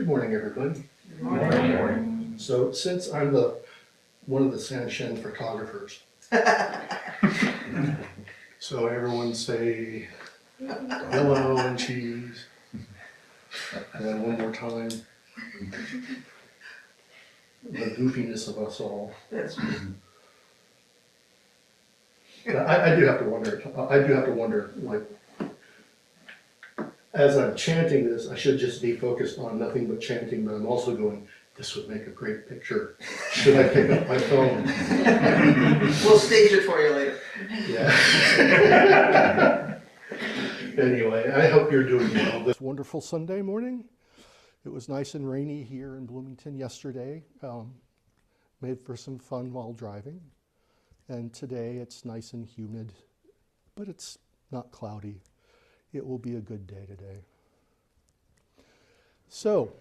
Good morning, everybody. Good morning. So since I'm one of the Sanshin photographers, so everyone say hello and cheese. And then one more time. The goofiness of us all. That's I do have to wonder, like, as I'm chanting this, I should just be focused on nothing but chanting, but I'm also going, this would make a great picture. Should I pick up my phone? We'll stage it for you later. Yeah. Anyway, I hope you're doing well this wonderful Sunday morning. It was nice and rainy here in Bloomington yesterday. Made for some fun while driving. And today it's nice and humid, but it's not cloudy. It will be a good day today. So,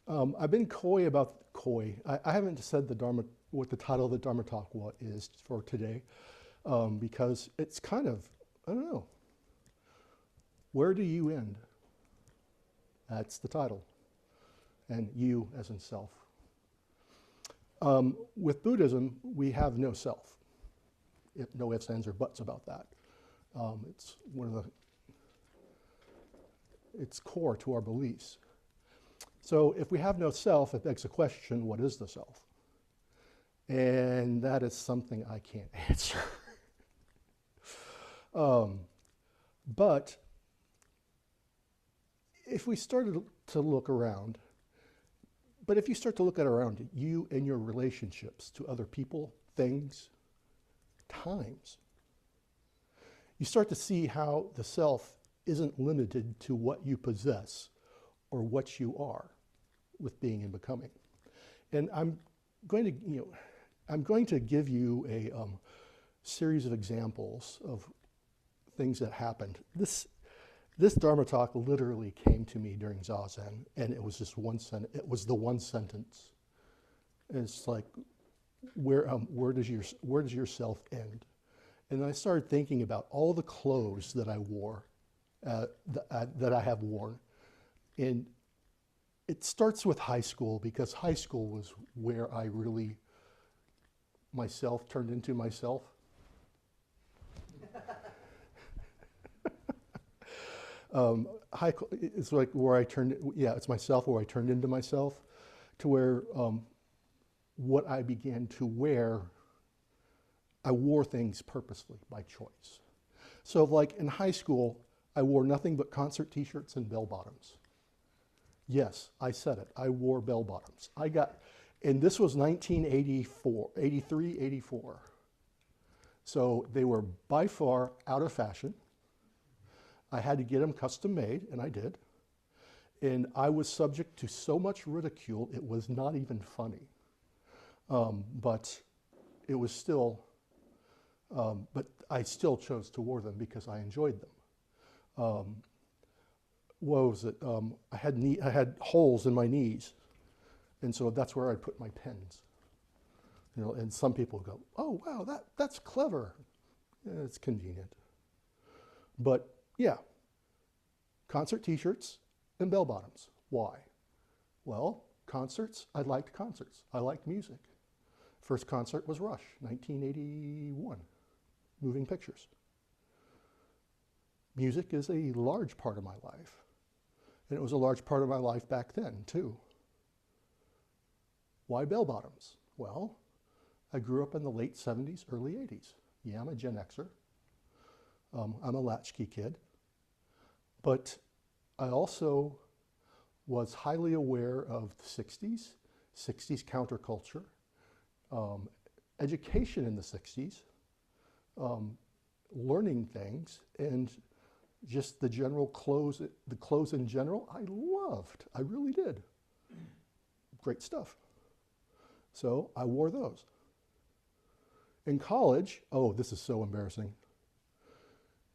I've been coy about I haven't said what the title of the Dharma talk is for today, because it's kind of, I don't know. Where do you end? That's the title. And you as in self. With Buddhism, we have no self. No ifs, ands, or buts about that. It's it's core to our beliefs. So if we have no self, it begs the question, what is the self? And that is something I can't answer. But if we started to look around, if you start to look around you and your relationships to other people, things, times, you start to see how the self isn't limited to what you possess or what you are with being and becoming. And I'm going to give you a series of examples of things that happened. This Dharma talk literally came to me during zazen, and it was just one sentence. It was the one sentence. And it's like, where does your self end? And I started thinking about all the clothes that I wore, that I have worn, and it starts with high school, because high school was where I really myself turned into myself. It's like where I turned, it's myself, where I turned into myself, to where what I began to wear, I wore things purposely by choice. So like in high school, I wore nothing but concert t-shirts and bell bottoms. Yes, I said it, I wore bell bottoms. And this was 1984, 83, 84. So they were by far out of fashion. I had to get them custom made, and I did. And I was subject to so much ridicule, it was not even funny. But it was still, but I still chose to wear them because I enjoyed them. What was it? I had holes in my knees, and so that's where I'd put my pens. And some people go, "Oh wow, that's clever." Yeah, it's convenient. But yeah, concert t-shirts and bell bottoms. Why? Well, concerts, I liked concerts. I liked music. First concert was Rush, 1981, Moving Pictures. Music is a large part of my life. And it was a large part of my life back then, too. Why bell bottoms? Well, I grew up in the late 70s, early 80s. Yeah, I'm a Gen Xer. I'm a latchkey kid. But I also was highly aware of the 60s counterculture, education in the 60s, learning things, and just the general clothes, the clothes in general, I loved. I really did. Great stuff. So I wore those. In college, oh, this is so embarrassing.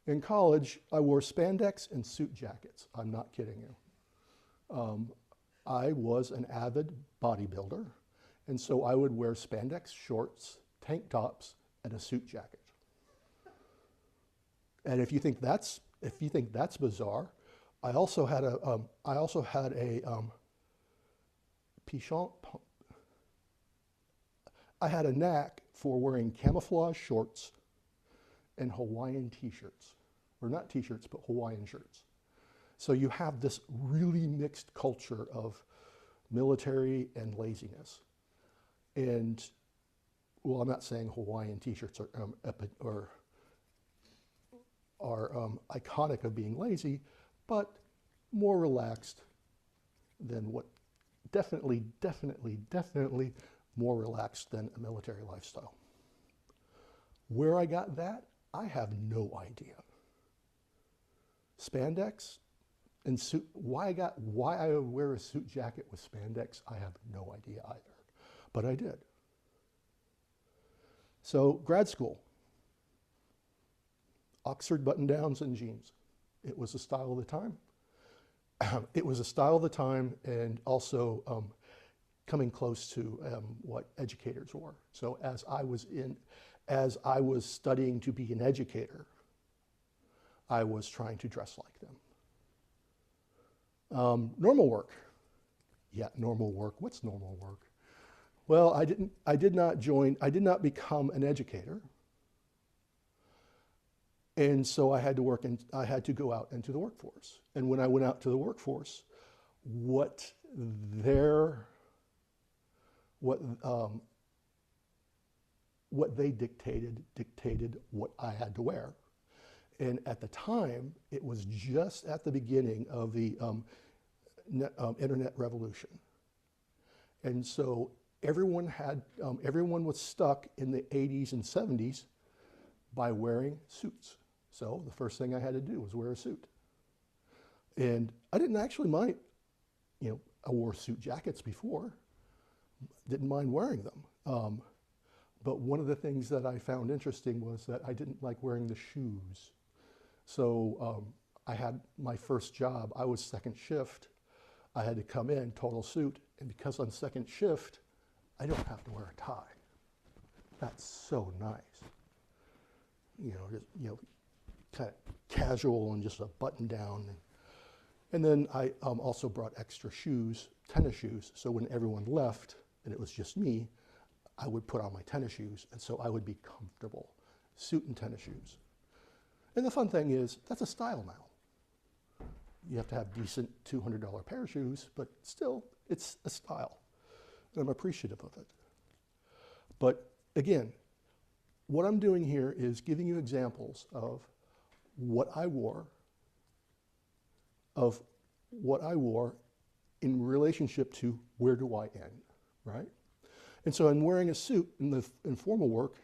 In college, I wore spandex and suit jackets. I'm not kidding you. I was an avid bodybuilder, and so I would wear spandex shorts, tank tops, and a suit jacket. And if you think that's bizarre, I also had a penchant. I had a knack for wearing camouflage shorts and Hawaiian t-shirts, or not t-shirts, but Hawaiian shirts. So you have this really mixed culture of military and laziness. And, well, I'm not saying Hawaiian t-shirts are iconic of being lazy, but more relaxed than what, definitely more relaxed than a military lifestyle. Where I got that, I have no idea. Spandex and suit, why I would wear a suit jacket with spandex, I have no idea either, but I did. So grad school, Oxford button-downs and jeans. It was a style of the time. It was a style of the time, and also coming close to what educators wore. So as I was studying to be an educator, I was trying to dress like them. Normal work. Yeah, normal work. What's normal work? Well, I did not become an educator. And so I had to go out into the workforce. And when I went out to the workforce, what they dictated what I had to wear. And at the time, it was just at the beginning of the internet revolution. And so everyone was stuck in the 80s and 70s by wearing suits. So the first thing I had to do was wear a suit. And I didn't actually mind, I wore suit jackets before, didn't mind wearing them. But one of the things that I found interesting was that I didn't like wearing the shoes. So I had my first job, I was second shift. I had to come in, total suit, and because I'm second shift, I don't have to wear a tie. That's so nice. Kind of casual and just a button down. And then I also brought extra shoes, tennis shoes, so when everyone left and it was just me, I would put on my tennis shoes, and so I would be comfortable. Suit and tennis shoes. And the fun thing is, that's a style now. You have to have decent $200 pair of shoes, but still, it's a style. And I'm appreciative of it. But again, what I'm doing here is giving you examples of what I wore in relationship to where do I end, right? And so I'm wearing a suit in formal work,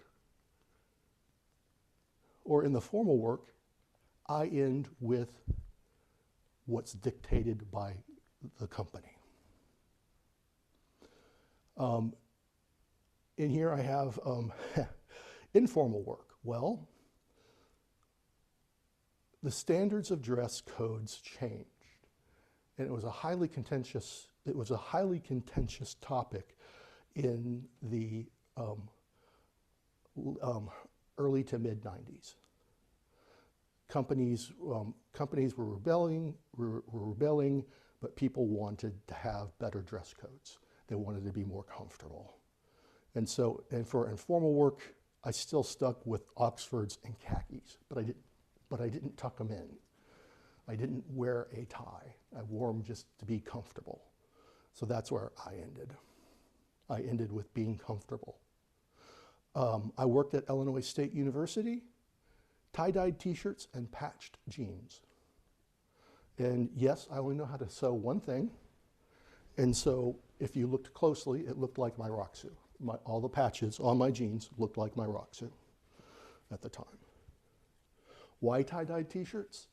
or in the formal work, I end with what's dictated by the company. In here I have informal work. Well, the standards of dress codes changed, and it was a highly contentious topic in the early to mid 90s. Companies were rebelling, but people wanted to have better dress codes. They wanted to be more comfortable. And so, for informal work, I still stuck with Oxfords and khakis, but I didn't tuck them in. I didn't wear a tie. I wore them just to be comfortable. So that's where I ended. I ended with being comfortable. I worked at Illinois State University, tie-dyed t-shirts and patched jeans. And yes, I only know how to sew one thing. And so if you looked closely, it looked like my rock suit. All the patches on my jeans looked like my rock suit at the time. Why tie-dyed t-shirts?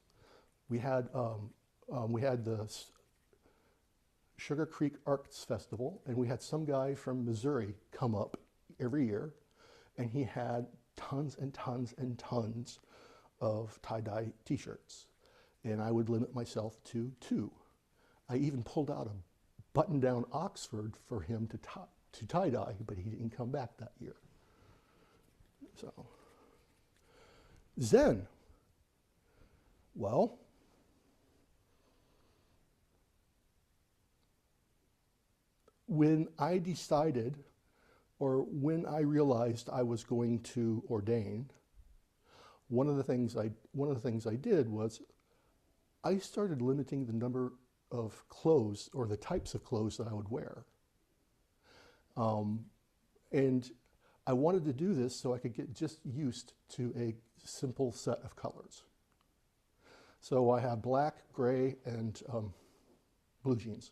We had the Sugar Creek Arts Festival, and we had some guy from Missouri come up every year, and he had tons and tons and tons of tie-dye t-shirts, and I would limit myself to 2. I even pulled out a button-down Oxford for him to tie-dye, but he didn't come back that year. So, Zen. Well, when I decided, or when I realized I was going to ordain, one of the things I did was I started limiting the number of clothes or the types of clothes that I would wear. And I wanted to do this so I could get just used to a simple set of colors. So I have black, gray, and blue jeans.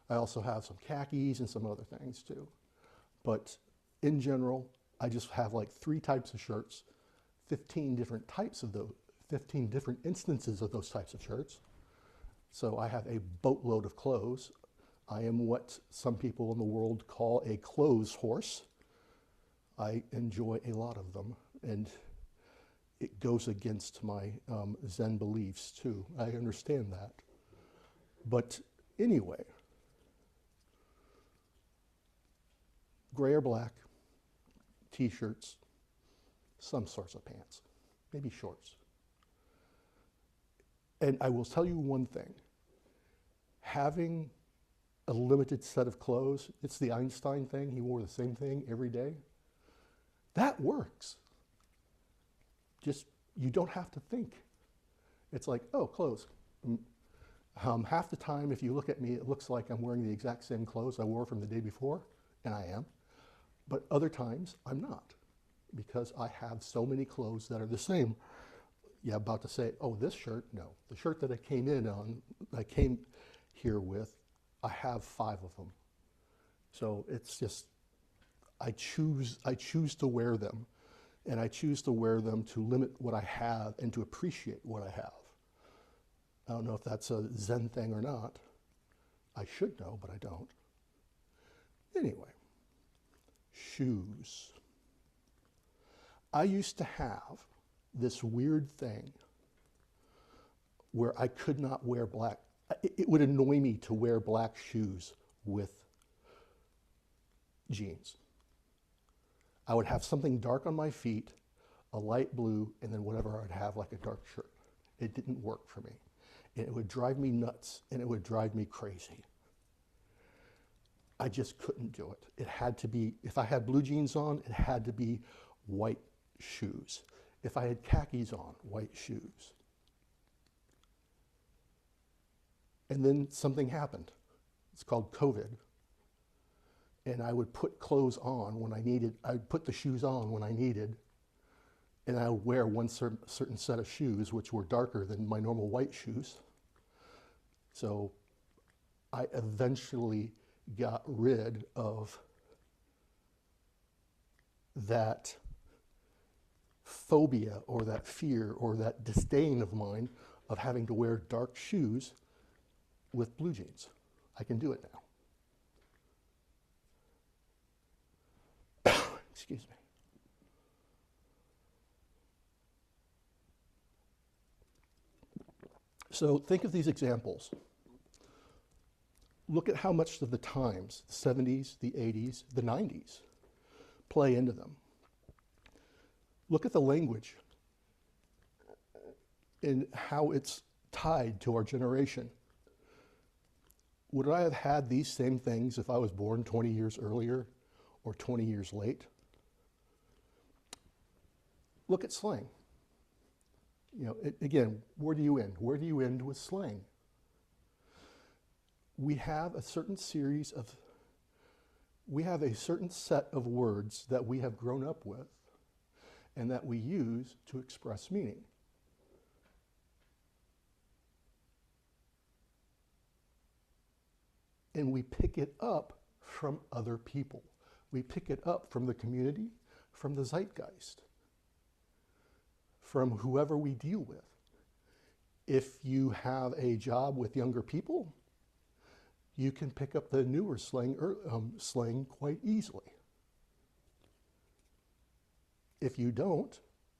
I also have some khakis and some other things too. But in general, I just have like 3 types of shirts, 15 different types of those, 15 different instances of those types of shirts. So I have a boatload of clothes. I am what some people in the world call a clothes horse. I enjoy a lot of them, and it goes against my Zen beliefs too. I understand that. But anyway, gray or black, t-shirts, some sorts of pants, maybe shorts. And I will tell you one thing, having a limited set of clothes, it's the Einstein thing, he wore the same thing every day. That works. Just, you don't have to think. It's like, oh, clothes. Half the time, if you look at me, it looks like I'm wearing the exact same clothes I wore from the day before, and I am. But other times, I'm not, because I have so many clothes that are the same. Yeah, about to say, oh, this shirt, no. The shirt that I came here with, I have 5 of them. So it's just, I choose to wear them, and I choose to wear them to limit what I have and to appreciate what I have. I don't know if that's a Zen thing or not. I should know, but I don't. Anyway, shoes. I used to have this weird thing where I could not wear black. It would annoy me to wear black shoes with jeans. I would have something dark on my feet, a light blue, and then whatever I'd have, like a dark shirt. It didn't work for me. And it would drive me nuts, and it would drive me crazy. I just couldn't do it. It had to be, if I had blue jeans on, it had to be white shoes. If I had khakis on, white shoes. And then something happened. It's called COVID. And I would put clothes on when I needed, I'd put the shoes on when I needed, and I would wear one certain set of shoes, which were darker than my normal white shoes. So I eventually got rid of that phobia or that fear or that disdain of mine of having to wear dark shoes with blue jeans. I can do it now. Excuse me. So think of these examples. Look at how much of the times, the 70s, the 80s, the 90s, play into them. Look at the language and how it's tied to our generation. Would I have had these same things if I was born 20 years earlier or 20 years late? Look at slang. You know, again, where do you end? Where do you end with slang? We have a certain set of words that we have grown up with and that we use to express meaning. And we pick it up from other people. We pick it up from the community, from the zeitgeist, from whoever we deal with. If you have a job with younger people, you can pick up the newer slang quite easily. If you don't,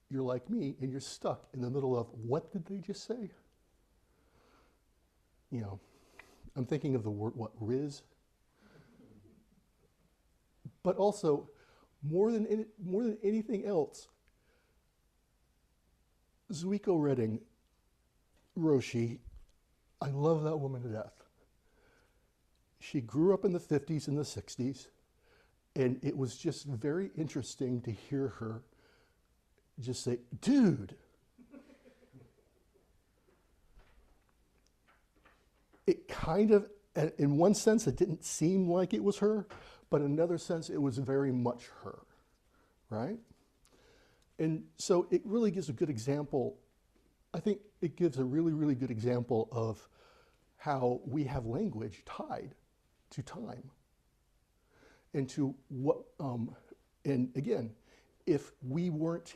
you're like me and you're stuck in the middle of, what did they just say? You know, I'm thinking of the word, what, Riz? But also, more than anything else, Zuiko Redding, Roshi, I love that woman to death. she grew up in the 50s and the 60s, and it was just very interesting to hear her just say, dude. It kind of, in one sense, it didn't seem like it was her, but in another sense, it was very much her, right? And so it really gives a good example. I think it gives a really, really good example of how we have language tied to time and to what, and again, if we weren't,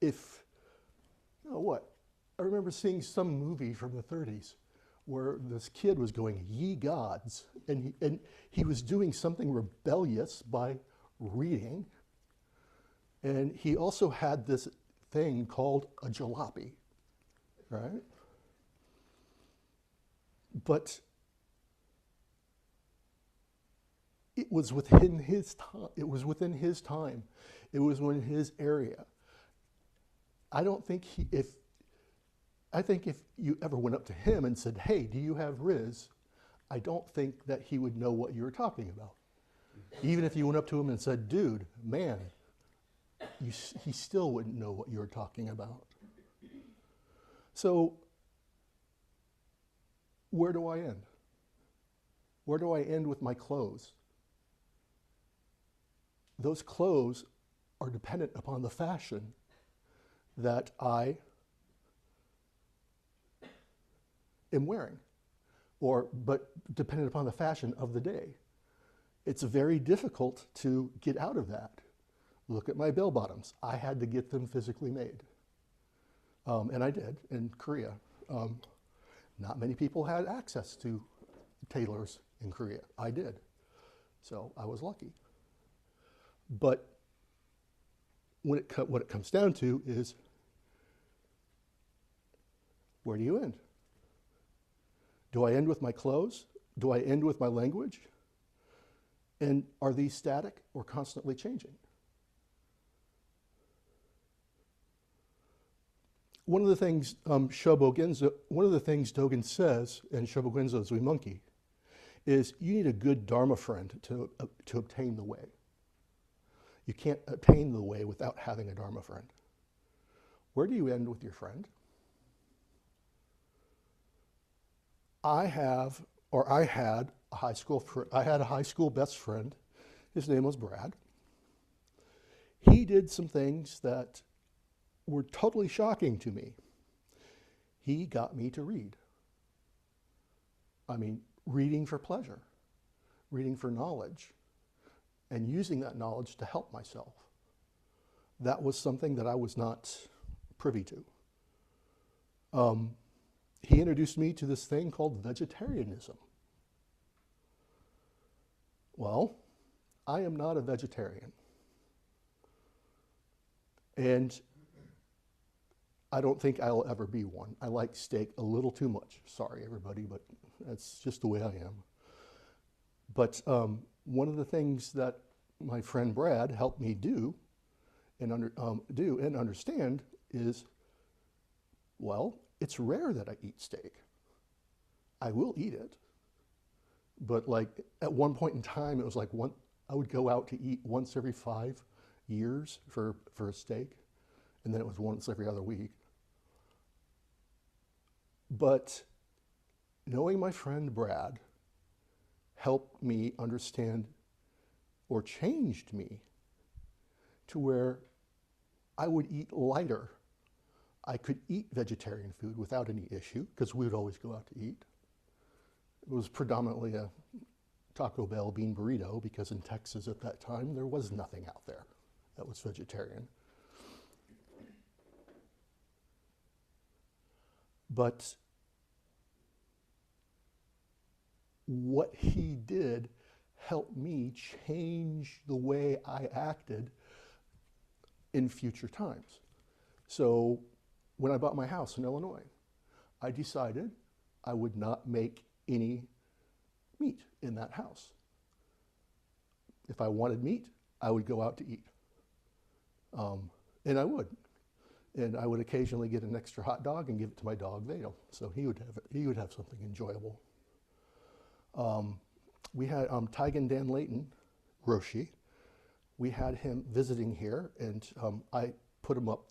if, you know what, I remember seeing some movie from the 30s where this kid was going, ye gods, and he was doing something rebellious by reading, and he also had this thing called a jalopy, right? But it was within his time. It was within his time. It was within his area. I don't think I think if you ever went up to him and said, hey, do you have Riz? I don't think that he would know what you were talking about. Even if you went up to him and said, dude, man, he still wouldn't know what you were talking about. So where do I end? Where do I end with my clothes? Those clothes are dependent upon the fashion that I am wearing, but dependent upon the fashion of the day. It's very difficult to get out of that. Look at my bell bottoms. I had to get them physically made. And I did in Korea. Not many people had access to tailors in Korea. I did. So I was lucky. But what it comes down to is, where do you end? Do I end with my clothes? Do I end with my language? And are these static or constantly changing? One of the things one of the things Dogen says in Shobogenzo Zui Monkey is you need a good Dharma friend to obtain the way. You can't attain the way without having a Dharma friend. Where do you end with your friend? I had a high school best friend. His name was Brad. He did some things that were totally shocking to me. He got me to read. I mean, reading for pleasure, reading for knowledge, and using that knowledge to help myself. That was something that I was not privy to. He introduced me to this thing called vegetarianism. Well, I am not a vegetarian. And I don't think I'll ever be one. I like steak a little too much. Sorry, everybody, but that's just the way I am. But one of the things that my friend Brad helped me do and understand is, well, it's rare that I eat steak. I will eat it, but like at one point in time, it was like I would go out to eat once every 5 years for a steak, and then it was once every other week. But knowing my friend Brad helped me understand, or changed me, to where I would eat lighter. I could eat vegetarian food without any issue, because we would always go out to eat. It was predominantly a Taco Bell bean burrito, because in Texas at that time, there was nothing out there that was vegetarian. But what he did helped me change the way I acted in future times. So when I bought my house in Illinois, I decided I would not make any meat in that house. If I wanted meat, I would go out to eat. And I would. And I would occasionally get an extra hot dog and give it to my dog, Vale. So he would have something enjoyable. we had Taigen Dan Layton, Roshi. We had him visiting here, and I put him up.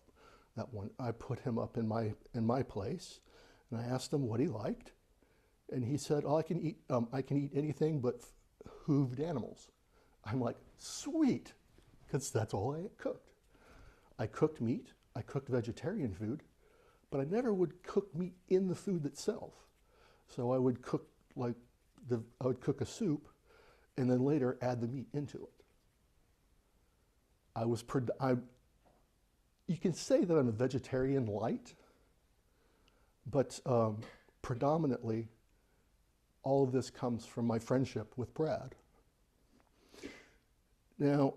I put him up in my place, and I asked him what he liked, and he said, "Oh, I can eat anything but hooved animals." I'm like, "Sweet," because that's all I cooked. I cooked meat. I cooked vegetarian food, but I never would cook meat in the food itself. So I would cook I would cook a soup, and then later add the meat into it. You can say that I'm a vegetarian light, but predominantly, all of this comes from my friendship with Brad. Now,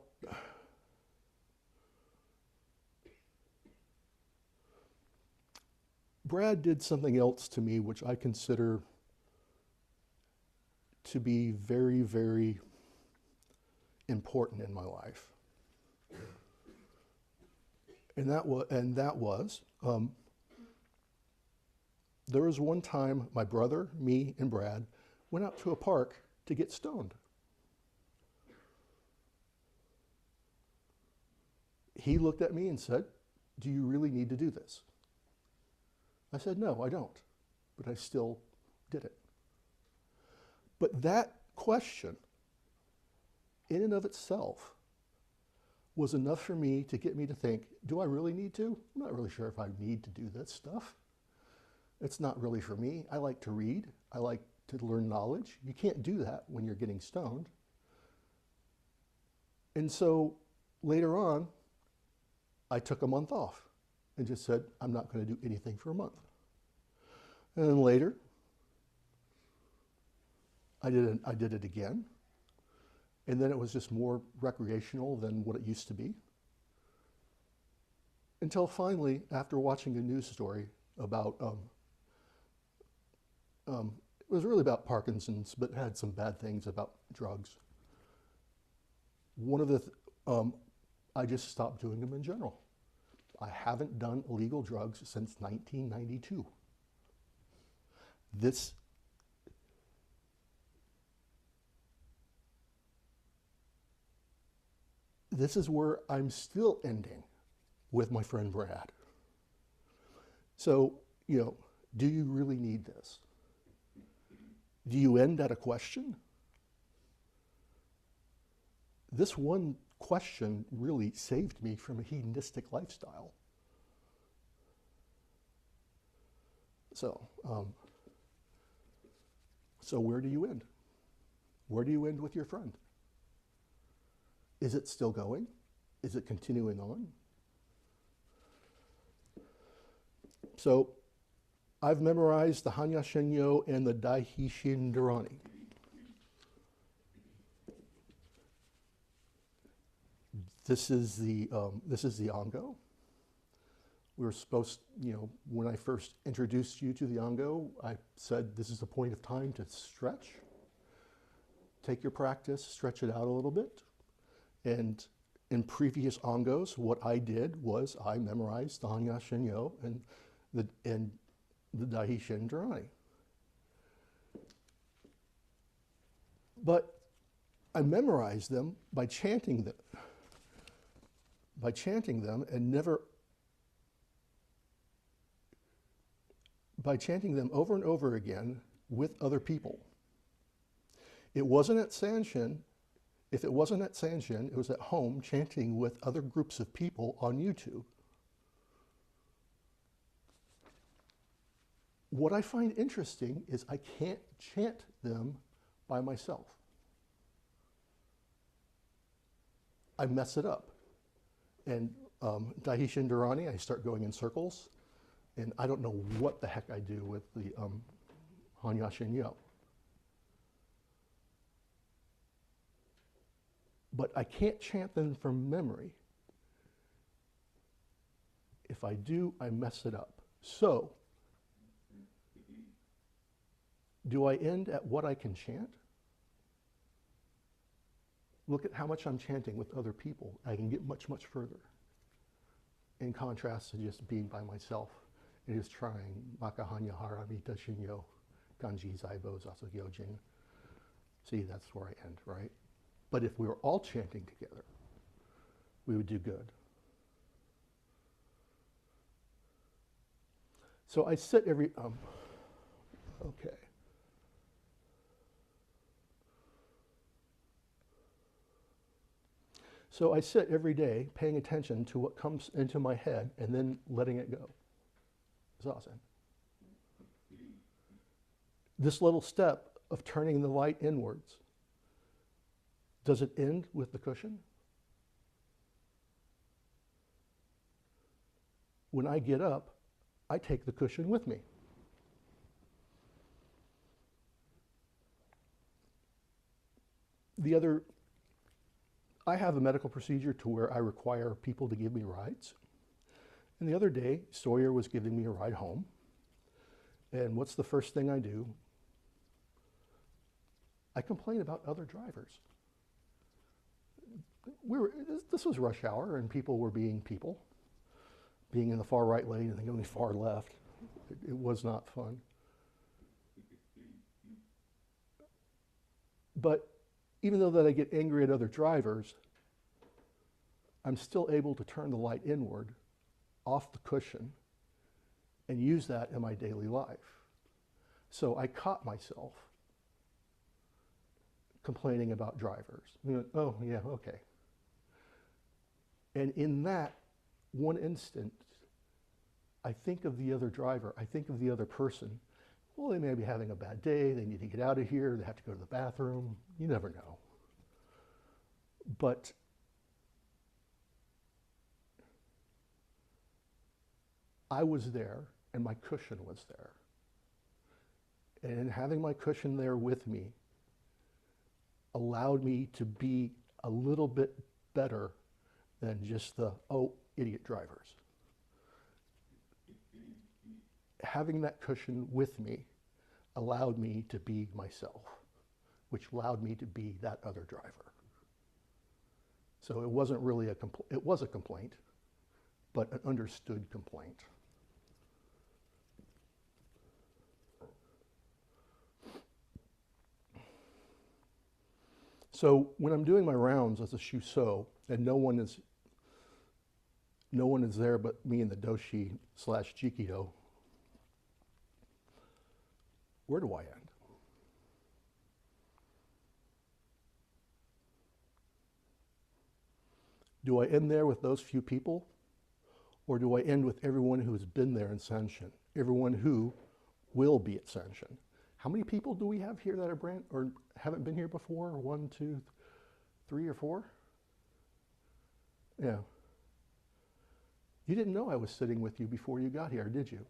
Brad did something else to me which I consider to be very, very important in my life. And that was there was one time my brother, me, and Brad went out to a park to get stoned. He looked at me and said, "Do you really need to do this?" I said, "No, I don't," but I still did it. But that question, in and of itself, was enough for me to get me to think, do I really need to? I'm not really sure if I need to do this stuff. It's not really for me. I like to read. I like to learn knowledge. You can't do that when you're getting stoned. And so later on, I took a month off and just said, I'm not going to do anything for a month. And then later, I did it again. And then it was just more recreational than what it used to be. Until finally, after watching a news story about, it was really about Parkinson's, but had some bad things about drugs. One of the, I just stopped doing them in general. I haven't done illegal drugs since 1992. This is where I'm still ending with my friend Brad. So, do you really need this? Do you end at a question? This one question really saved me from a hedonistic lifestyle. So where do you end? Where do you end with your friend? Is it still going? Is it continuing on? So I've memorized the Hanya Shenyo and the Daihi Shindarani. This is the Ango. We were supposed, when I first introduced you to the Ango, I said this is a point of time to stretch. Take your practice, stretch it out a little bit. And in previous Angos, what I did was I memorized the Hanya Shenyo and the Daihi Shindarani. But I memorized them by chanting them. By chanting them over and over again with other people. It wasn't at Sanshin. If it wasn't at Sanshin, it was at home chanting with other groups of people on YouTube. What I find interesting is I can't chant them by myself. I mess it up. And Daihi Shindarani, I start going in circles, and I don't know what the heck I do with the Hanya Shenyo. But I can't chant them from memory. If I do, I mess it up. So, do I end at what I can chant? Look at how much I'm chanting with other people. I can get much, much further. In contrast to just being by myself and just trying Makahanya Haramita Shinyo, Ganji Zaibo Zasugyo Jin. See, that's where I end, right? But if we were all chanting together, we would do good. So I sit every, okay. So I sit every day paying attention to what comes into my head and then letting it go. Zazen. This little step of turning the light inwards, does it end with the cushion? When I get up, I take the cushion with me. I have a medical procedure to where I require people to give me rides. And the other day, Sawyer was giving me a ride home. And what's the first thing I do? I complain about other drivers. This was rush hour, and people were being people, being in the far right lane and then going far left. It was not fun. But even though that I get angry at other drivers, I'm still able to turn the light inward, off the cushion, and use that in my daily life. So I caught myself complaining about drivers. Oh, yeah, okay. And in that one instant, I think of the other driver. I think of the other person. Well, they may be having a bad day. They need to get out of here. They have to go to the bathroom. You never know. But I was there, and my cushion was there. And having my cushion there with me allowed me to be a little bit better than just the, oh, idiot drivers. Having that cushion with me allowed me to be myself, which allowed me to be that other driver. So it wasn't really a complaint. It was a complaint, but an understood complaint. So when I'm doing my rounds as a Shuso, and no one is there but me and the doshi/jikido, where do I end? Do I end there with those few people? Or do I end with everyone who has been there in Senshin? Everyone who will be at Senshin? How many people do we have here that are brand or haven't been here before? 1, 2, 3, or 4? Yeah. You didn't know I was sitting with you before you got here, did you?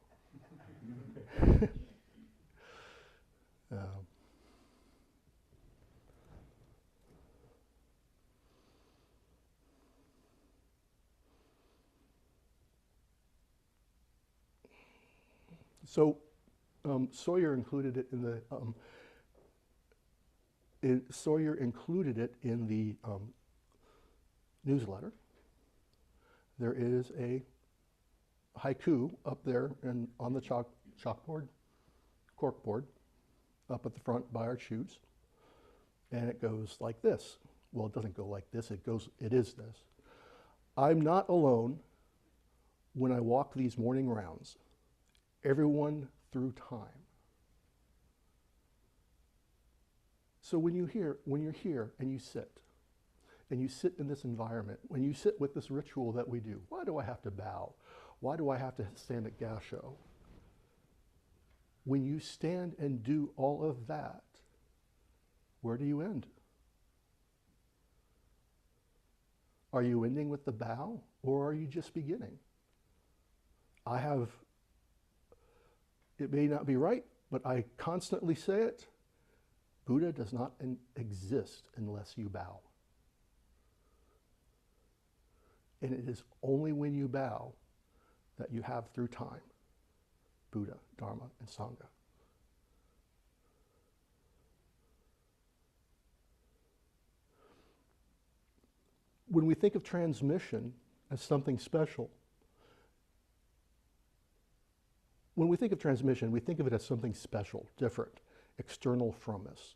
So Sawyer included it in the newsletter. There is a haiku up there and on the chalkboard, corkboard, up at the front by our shoes, and it goes like this. Well, it doesn't go like this. It is this. I'm not alone when I walk these morning rounds. Everyone through time. So when you're here and you sit in this environment, when you sit with this ritual that we do, why do I have to bow? Why do I have to stand at gasho? When you stand and do all of that, where do you end? Are you ending with the bow, or are you just beginning? It may not be right, but I constantly say it. Buddha does not exist unless you bow. And it is only when you bow that you have through time Buddha, Dharma, and Sangha. When we think of transmission as something special, when we think of transmission, we think of it as something special, different, external from us,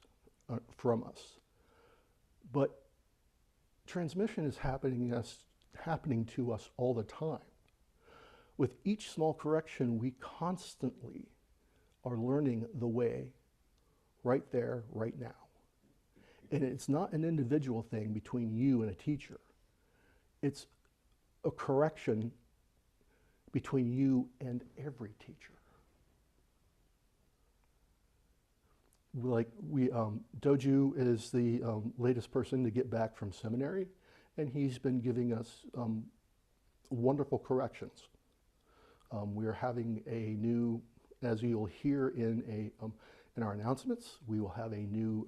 from us. But transmission is happening to us all the time. With each small correction, we constantly are learning the way right there, right now. And it's not an individual thing between you and a teacher. It's a correction between you and every teacher. Doju is the latest person to get back from seminary, and he's been giving us wonderful corrections. We are having a new, as you'll hear in our announcements, we will have a new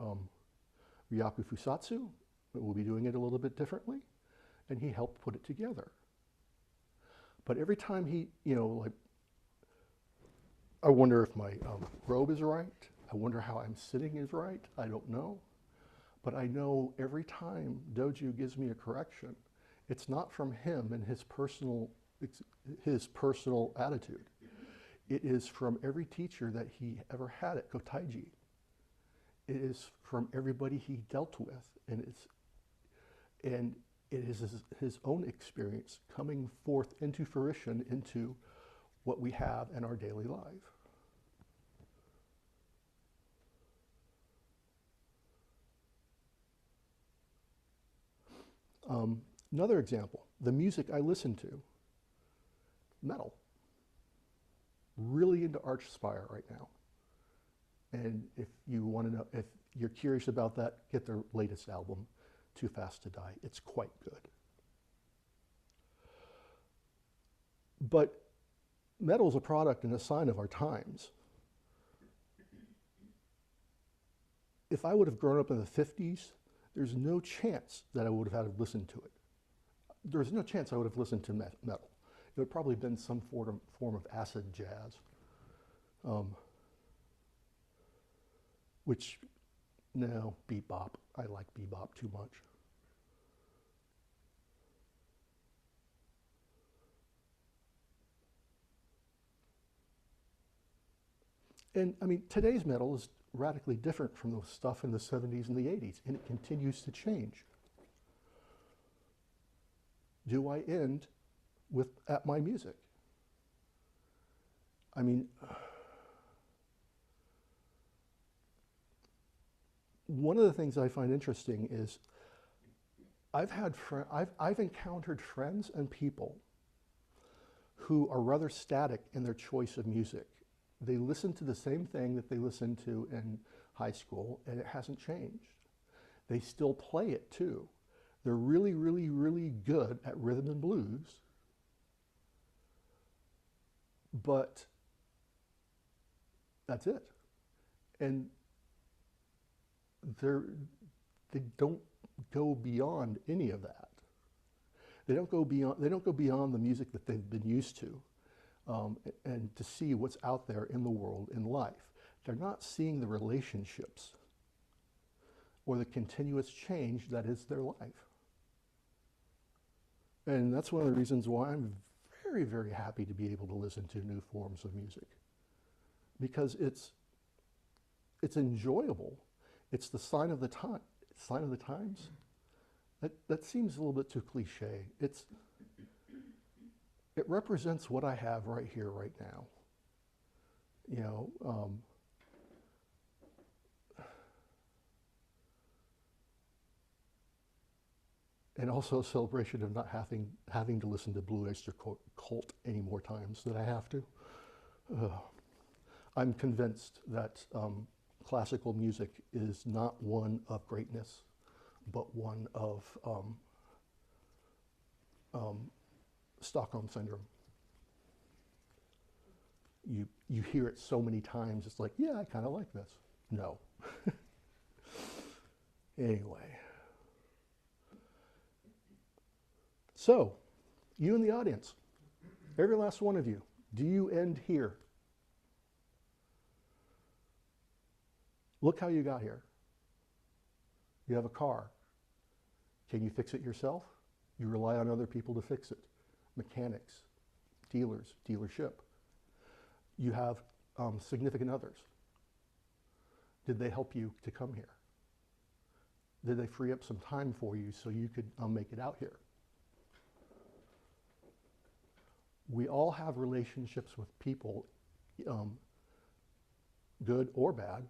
Ryaku Fusatsu. We'll be doing it a little bit differently, and he helped put it together. But every time I wonder if my robe is right. I wonder how I'm sitting is right. I don't know. But I know every time Doju gives me a correction, it's not from him and his personal attitude. It is from every teacher that he ever had at Kotaiji. It is from everybody he dealt with, and it is his own experience coming forth into fruition into what we have in our daily life. Another example, the music I listen to, metal. Really into Archspire right now. And if you want to know, if you're curious about that, get their latest album, Too Fast to Die. It's quite good. But metal is a product and a sign of our times. If I would have grown up in the 50s, there's no chance that I would have had to listen to it. There's no chance I would have listened to metal. It would probably have been some form of acid jazz, bebop. I like bebop too much. And I mean, today's metal is radically different from the stuff in the 70s and the 80s, and it continues to change. Do I end at my music? I mean, one of the things I find interesting is I've encountered friends and people who are rather static in their choice of music. They listen to the same thing that they listened to in high school, and it hasn't changed. They still play it too. They're really, really, really good at rhythm and blues, but that's it. And they don't go beyond any of that. They don't go beyond the music that they've been used to, and to see what's out there in the world, in life. They're not seeing the relationships or the continuous change that is their life. And that's one of the reasons why I'm very, very happy to be able to listen to new forms of music, because it's enjoyable. It's the sign of the time. Sign of the times. That seems a little bit too cliche. It represents what I have right here, right now. You know, and also a celebration of not having to listen to Blue Oyster Cult any more times than I have to. I'm convinced that classical music is not one of greatness, but one of Stockholm Syndrome. You hear it so many times, it's like, yeah, I kind of like this. No. Anyway. So, you in the audience, every last one of you, do you end here? Look how you got here. You have a car. Can you fix it yourself? You rely on other people to fix it. Mechanics, dealers, dealership. You have significant others. Did they help you to come here? Did they free up some time for you so you could make it out here? We all have relationships with people, good or bad,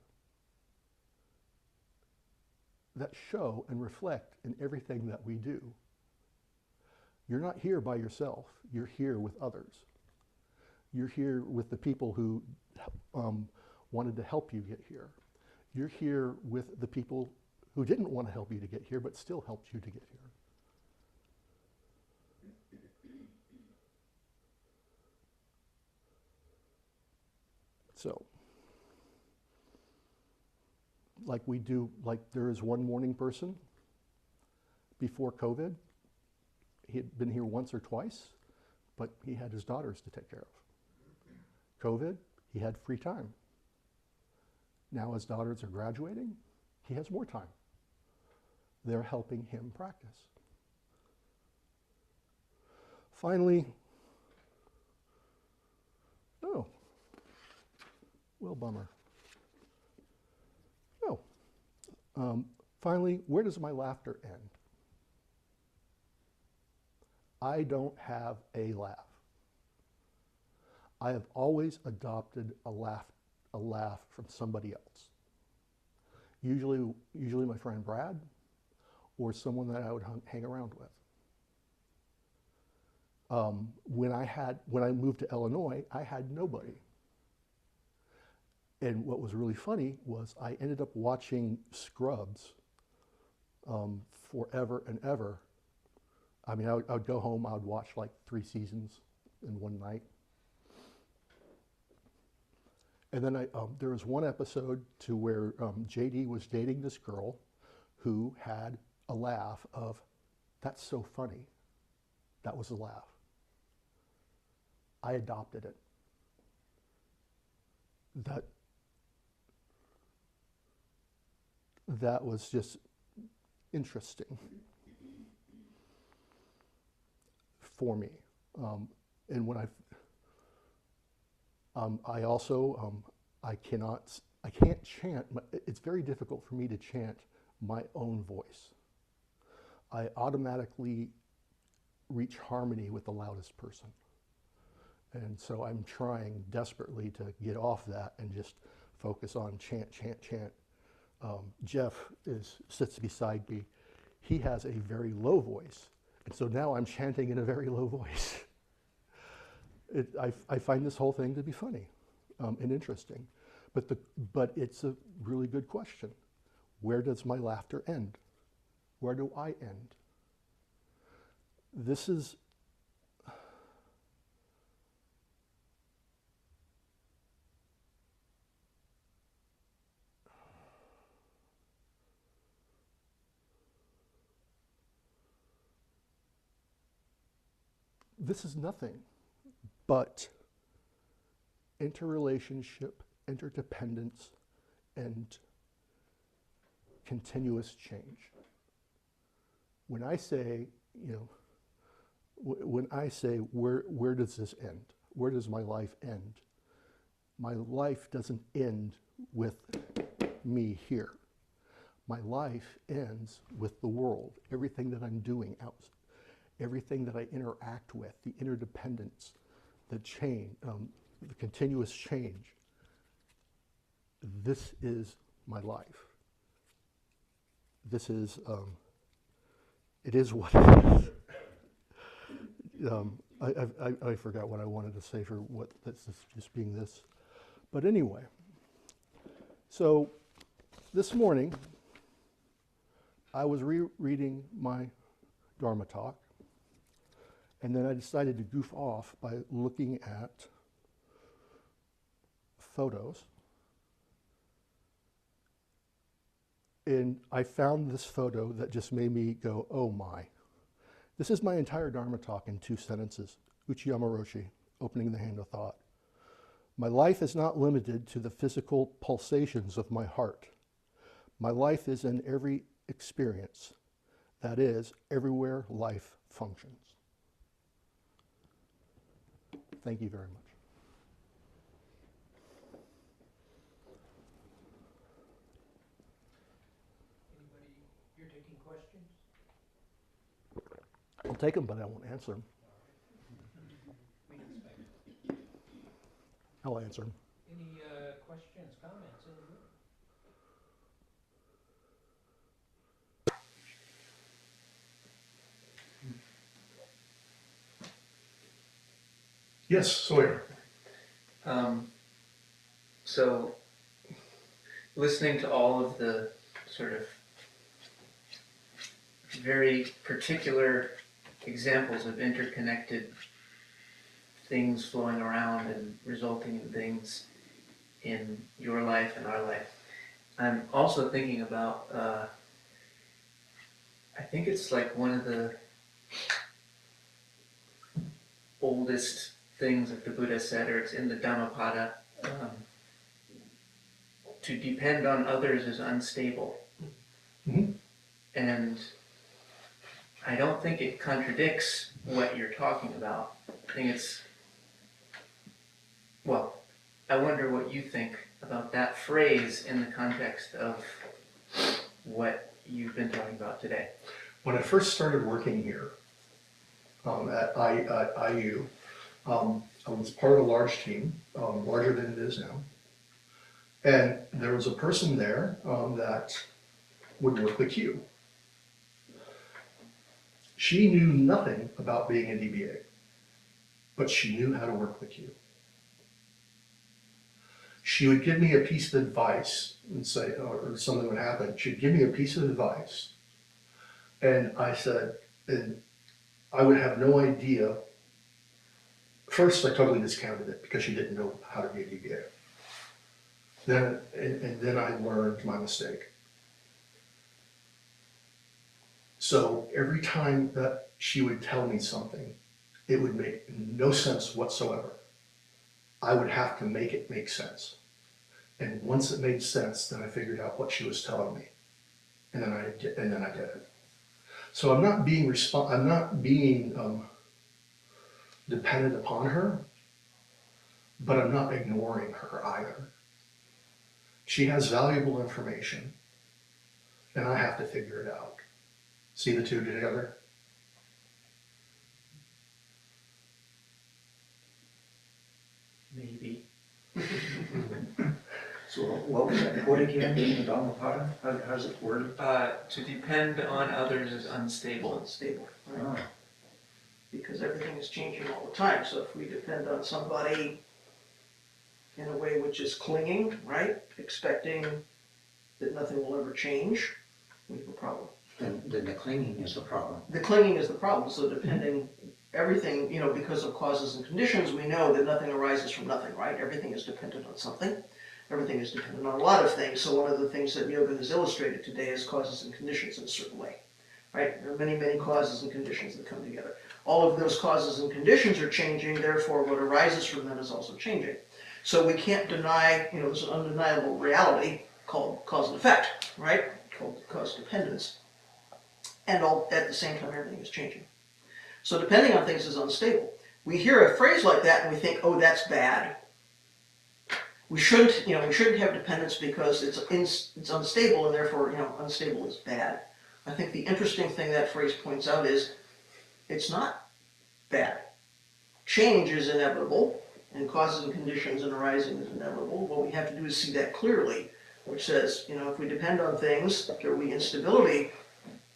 that show and reflect in everything that we do. You're not here by yourself. You're here with others. You're here with the people who wanted to help you get here. You're here with the people who didn't want to help you to get here, but still helped you to get here. So, like we do, like there is one morning person before COVID. He had been here once or twice, but he had his daughters to take care of. COVID, he had free time. Now his daughters are graduating, he has more time. They're helping him practice. Finally, oh, well, bummer. Oh, finally, where does my laughter end? I don't have a laugh. I have always adopted a laugh from somebody else. Usually my friend Brad, or someone that I would hang around with. When I moved to Illinois, I had nobody. And what was really funny was I ended up watching Scrubs forever and ever. I mean, I would go home, I would watch like 3 seasons in one night. And then there was one episode to where JD was dating this girl who had a laugh of, "That's so funny." That was a laugh. I adopted it. That was just interesting for me. And when I also, I can't chant. It's very difficult for me to chant my own voice. I automatically reach harmony with the loudest person. And so I'm trying desperately to get off that and just focus on chant, chant, chant. Jeff sits beside me. He has a very low voice. And so now I'm chanting in a very low voice. I find this whole thing to be funny and interesting. But it's a really good question. Where does my laughter end? Where do I end? This is nothing but interrelationship, interdependence, and continuous change. When I say, where does this end? Where does my life end? My life doesn't end with me here. My life ends with the world, everything that I'm doing out, everything that I interact with, the interdependence, the change, the continuous change. This is my life. This is, it is what it is. I forgot what I wanted to say for what that's just being this. But anyway, so this morning, I was rereading my Dharma talk, and then I decided to goof off by looking at photos. And I found this photo that just made me go, oh my. This is my entire Dharma talk in 2 sentences. Uchiyama Roshi, opening the hand of thought. My life is not limited to the physical pulsations of my heart. My life is in every experience. That is, everywhere life functions. Thank you very much. Anybody here questions? I'll take them, but I won't answer them. We expect it. I'll answer them. Any questions, comments in the room? Yes, Sawyer. So, listening to all of the sort of very particular examples of interconnected things flowing around and resulting in things in your life and our life, I'm also thinking about, I think it's like one of the oldest things that the Buddha said, or it's in the Dhammapada, to depend on others is unstable. Mhm. And I don't think it contradicts what you're talking about. I think it's, well, I wonder what you think about that phrase in the context of what you've been talking about today. When I first started working here at IU, I was part of a large team, larger than it is now. And there was a person there that would work the queue. She knew nothing about being a DBA, but she knew how to work the queue. She would give me a piece of advice and say, or something would happen. She'd give me a piece of advice, and I said, and I would have no idea. First, I totally discounted it because she didn't know how to be a DBA. Then I learned my mistake. So every time that she would tell me something, it would make no sense whatsoever. I would have to make it make sense. And once it made sense, then I figured out what she was telling me. And then I did it. So I'm not being dependent upon her, but I'm not ignoring her either. She has valuable information, and I have to figure it out. See the two together? Maybe. So what was that quote again in the Dhammapada? How's it worded? To depend on others is unstable. Unstable, right? Oh. Because everything is changing all the time. So if we depend on somebody in a way which is clinging, right, expecting that nothing will ever change, we have a problem. Then the clinging is the problem. The clinging is the problem. So depending, everything, because of causes and conditions, we know that nothing arises from nothing, right? Everything is dependent on something. Everything is dependent on a lot of things. So one of the things that Myogen has illustrated today is causes and conditions in a certain way, right? There are many, many causes and conditions that come together. All of those causes and conditions are changing, therefore what arises from them is also changing. So we can't deny, there's an undeniable reality called cause and effect, right? Called cause dependence. And at the same time, everything is changing. So depending on things is unstable. We hear a phrase like that and we think, oh, that's bad. We shouldn't have dependence because it's unstable and therefore, unstable is bad. I think the interesting thing that phrase points out is it's not bad. Change is inevitable and causes and conditions and arising is inevitable. What we have to do is see that clearly, which says, if we depend on things, there will be instability,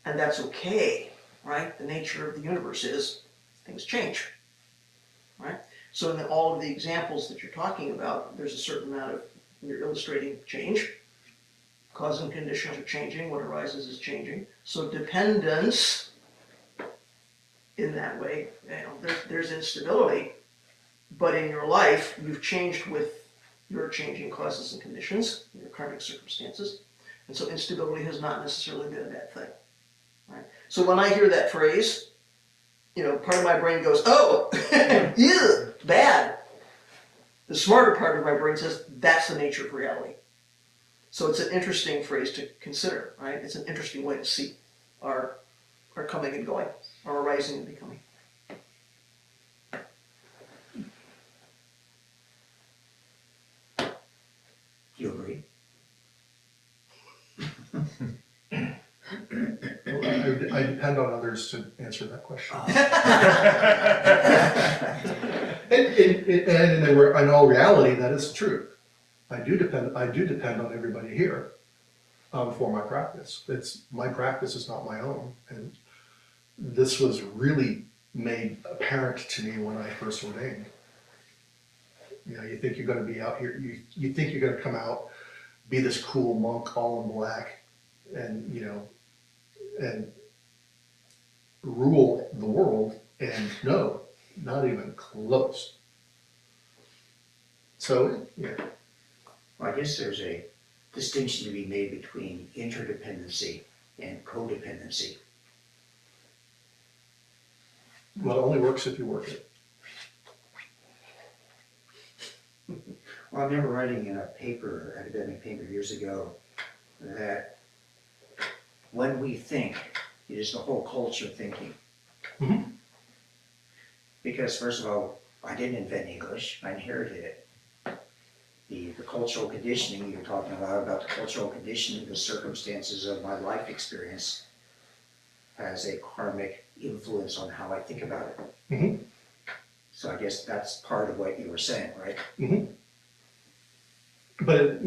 and that's okay, right? The nature of the universe is things change, right? So in all of the examples that you're talking about, there's a certain amount of, you're illustrating change. Cause and conditions are changing, what arises is changing. So dependence, in that way, there's instability, but in your life, you've changed with your changing causes and conditions, your karmic circumstances, and so instability has not necessarily been a bad thing, right? So when I hear that phrase, part of my brain goes, oh, ew, bad. The smarter part of my brain says, that's the nature of reality. So it's an interesting phrase to consider, right? It's an interesting way to see our coming and going, our arising and becoming. Do you agree? I depend on others to answer that question. And in all reality, that is true. I do depend on everybody here for my practice. My practice is not my own, and this was really made apparent to me when I first ordained. You know, you think you're going to be out here. You think you're going to come out, be this cool monk, all in black, and and rule the world, and no, not even close. So, yeah. Well, I guess there's a distinction to be made between interdependency and codependency. Well, it only works if you work it. Well, I remember writing in a paper, academic paper years ago, that when we think, it is the whole culture thinking. Mhm. Because first of all, I didn't invent English, I inherited it. The cultural conditioning you're talking about the cultural conditioning, the circumstances of my life experience has a karmic influence on how I think about it. Mm-hmm. So I guess that's part of what you were saying, right? Mm-hmm. But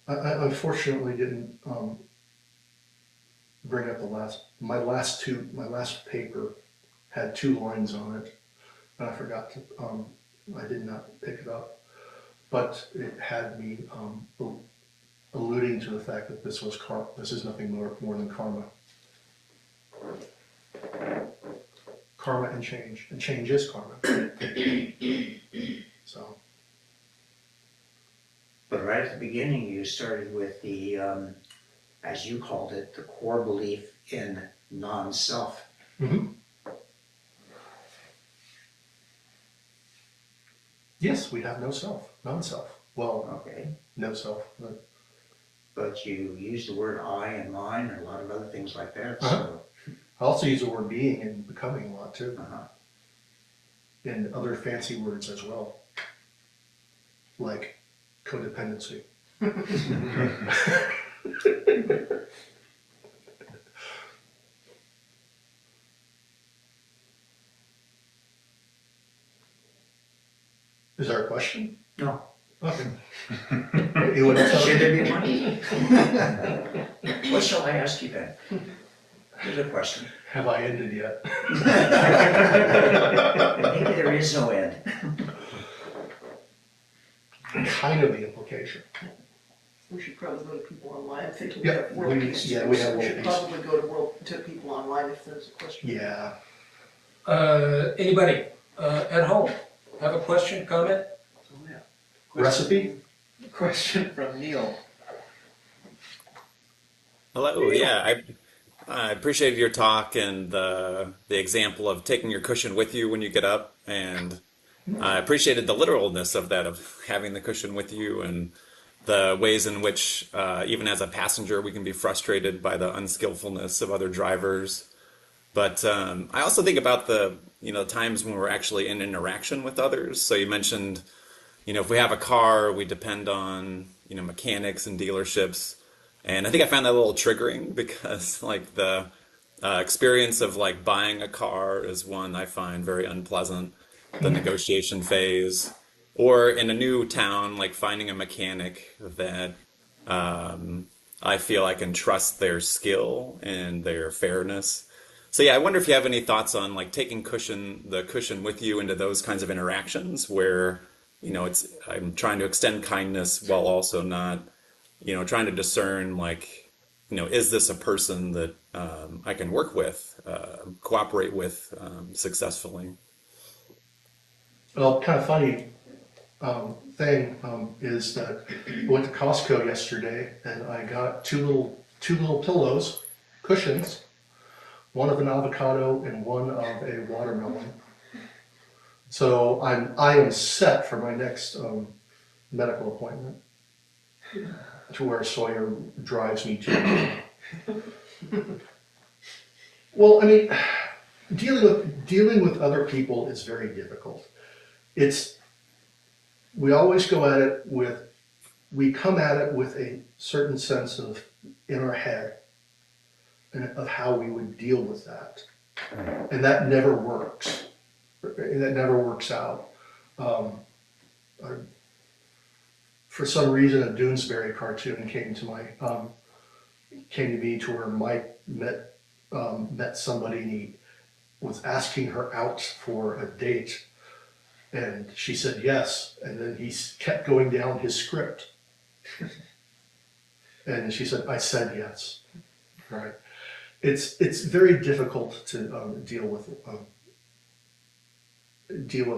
I unfortunately didn't bring up my last paper had 2 lines on it, and I forgot to I did not pick it up, but it had me alluding to the fact that this is nothing more than karma. Karma and change is karma. So. But right at the beginning, you started with the, as you called it, the core belief in non-self. Mm-hmm. Yes, we have no self, non-self. Well, Okay. no self. But you use the word I and mine and a lot of other things like that. Uh-huh. So, I also use the word being and becoming a lot too, uh-huh. and other fancy words as well, like codependency. Is there a question? No. Okay. You want to tell Should me? there be one? What shall I ask you then? Here's a question. Have I ended yet? Maybe there is no end. Kind of the implication. We should probably go to people online. I'm thinking Yeah, we have world we- peace. yeah, too, we so have we world should peace. probably go to people online if there's a question. Yeah. Anybody at home have a question, comment? Recipe? Question from Neil. Hello. Yeah, I appreciated your talk and the example of taking your cushion with you when you get up, and I appreciated the literalness of that, of having the cushion with you, and the ways in which even as a passenger we can be frustrated by the unskillfulness of other drivers. But I also think about the times when we're actually in interaction with others. So you mentioned, if we have a car, we depend on mechanics and dealerships. And I think I found that a little triggering because like the experience of like buying a car is one I find very unpleasant. The negotiation phase, or in a new town, like finding a mechanic that I feel I can trust their skill and their fairness. So yeah, I wonder if you have any thoughts on like taking the cushion with you into those kinds of interactions where I'm trying to extend kindness while also not trying to discern like, is this a person that I can work with, cooperate with successfully? Well, kind of funny thing is that I went to Costco yesterday and I got two little pillows, cushions, one of an avocado and one of a watermelon. So I am set for my next medical appointment, to where Sawyer drives me to. Well, I mean, dealing with other people is very difficult. We always go at it with we come at it with a certain sense of, in our head, of how we would deal with that. And that never works. That never works out. For some reason, a Doonesbury cartoon came to me to where Mike met somebody and he was asking her out for a date, and she said yes, and then he kept going down his script, and she said, "I said yes." Right? It's very difficult to deal with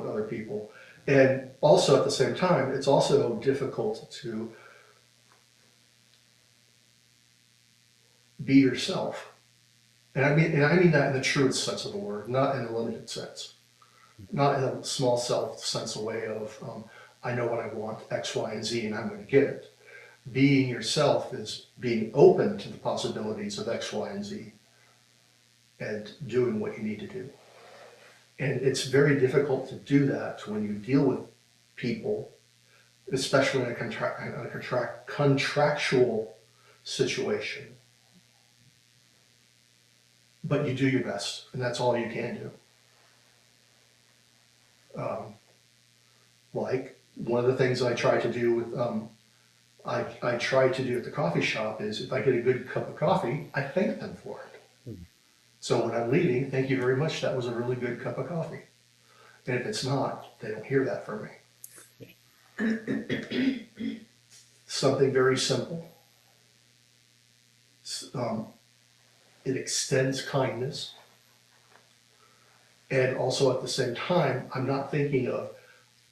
other people. And also at the same time, it's also difficult to be yourself. And I mean that in the truest sense of the word, not in a limited sense, not in a small self sense of way of I know what I want, X, Y, and Z, and I'm going to get it. Being yourself is being open to the possibilities of X, Y, and Z, and doing what you need to do. And it's very difficult to do that when you deal with people, especially in a contractual situation. But you do your best, and that's all you can do. Like one of the things I try to do with I try to do at the coffee shop is if I get a good cup of coffee, I thank them for it. So when I'm leaving, thank you very much. That was a really good cup of coffee. And if it's not, they don't hear that from me. Something very simple. It extends kindness. And also at the same time, I'm not thinking of,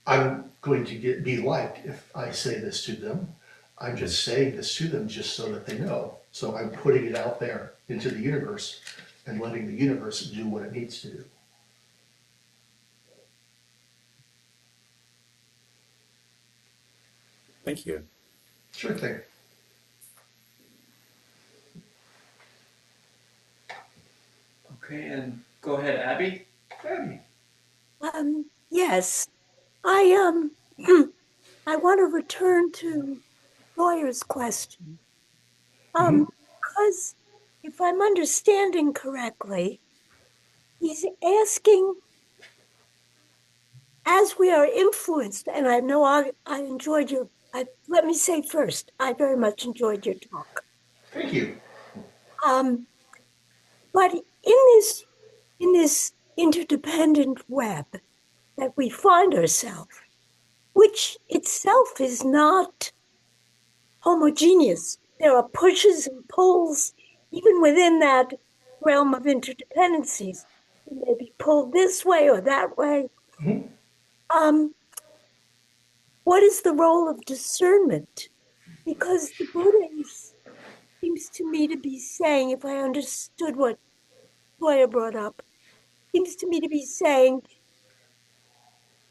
I'm going to be liked if I say this to them. I'm just saying this to them just so that they know. So I'm putting it out there into the universe and letting the universe do what it needs to do. Thank you. Sure thing. Okay, and go ahead, Abby. Abby. Yes, I want to return to Sawyer's question. Because if I'm understanding correctly, he's asking, as we are influenced, and I know I enjoyed let me say first, I very much enjoyed your talk. Thank you. But in this interdependent web that we find ourselves, which itself is not homogeneous. There are pushes and pulls even within that realm of interdependencies. You may be pulled this way or that way. What is the role of discernment? Because the Buddha seems to me to be saying, if I understood what Sawyer brought up, seems to me to be saying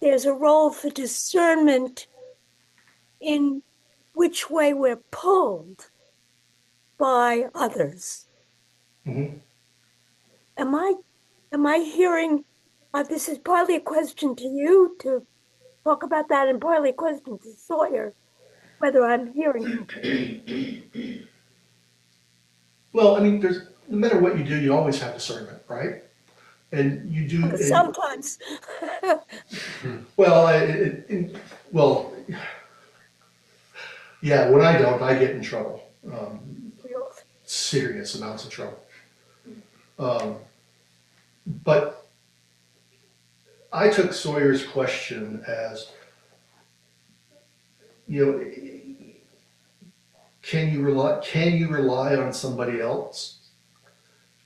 there's a role for discernment in which way we're pulled by others. Mm-hmm. Am I hearing, this is partly a question to you to talk about that and partly a question to Sawyer, whether I'm hearing him. Well, I mean, no matter what you do, you always have discernment, right? And you do. Sometimes. Well, yeah, when I don't, I get in trouble. Serious amounts of trouble. But I took Sawyer's question as, can you rely on somebody else?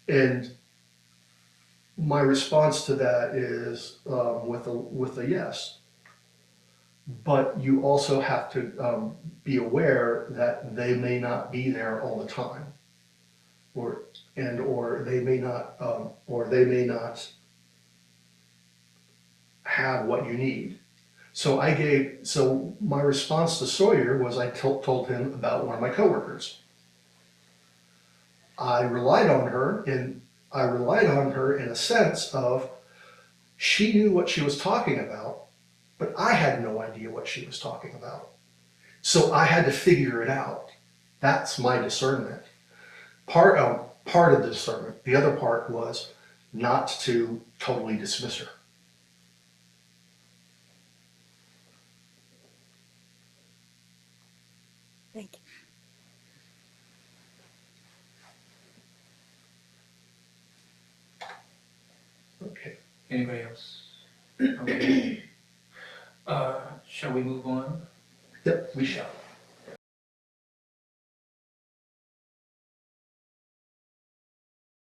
And my response to that is with a yes. But you also have to be aware that they may not be there all the time, or they may not have what you need. So my response to Sawyer was I told him about one of my coworkers. I relied on her in a sense of she knew what she was talking about, but I had no idea what she was talking about. So I had to figure it out. That's my discernment. Part of the discernment. The other part was not to totally dismiss her. Thank you. Okay. Anybody else? Okay. Shall we move on? Yep, we shall.